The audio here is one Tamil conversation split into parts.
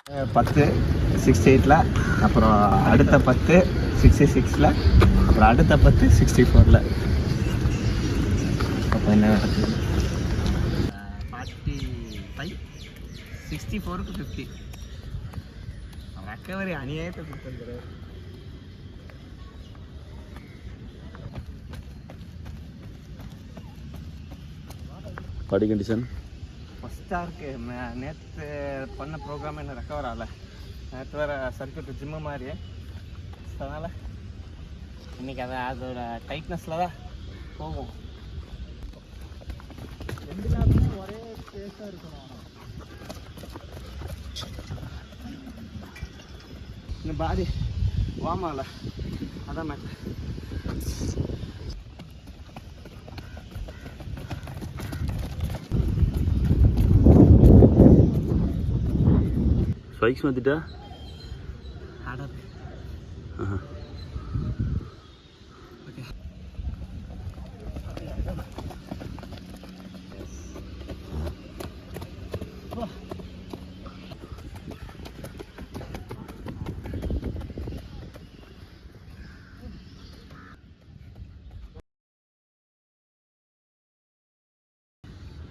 10 68ல், அப்புறம் அடுத்த 10 66ல், அப்புறம் அடுத்த 10 64ல். அப்போ என்ன நடக்குது? 45 64க்கு 50 ரெக்கவரி அநியாயத்தை கொடுத்துருக்குறாரு. பாடி கண்டிஷன் ஃபஸ்ட்டாக இருக்குது. நேற்று பண்ண ப்ரோக்ராம் என்ன ரெக்கவர் ஆகலை. நேற்று வேறு சர்க்கியூட் ஜிம்மு மாதிரி. அதனால் இன்றைக்கி அதோட டைட்னஸில் தான் போகும். 2 நாளுமே ஒரே பேஸாக இருக்கணும். இந்த பாடி வார்ம் ஆகலை, அதான் மேட்ரு. ஸ்பைக்ஸ் மாற்றிட்டா ஆடாது. ஓகே.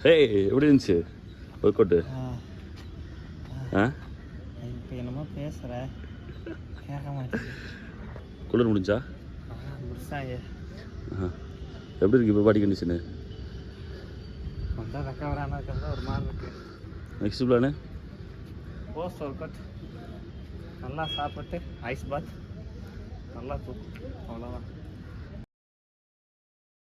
ஹே, எப்படி இருந்துச்சு ஒர்க் அவுட்டு? இப்போ என்னமோ பேசுகிற கேட்க மாட்டேன். குளிர் முடிஞ்சா? முடிச்சாயே. எப்படி இருக்கு இப்போ பாடி கண்டிஷனு? கொஞ்சம் ரெக்கவர் ஆனதுக்கு ஒரு மாதிரி இருக்குது. Next plan post work out நல்லா சாப்பிட்டு ஐஸ் பாத் நல்லா தூக்கும், அவ்வளோதான்.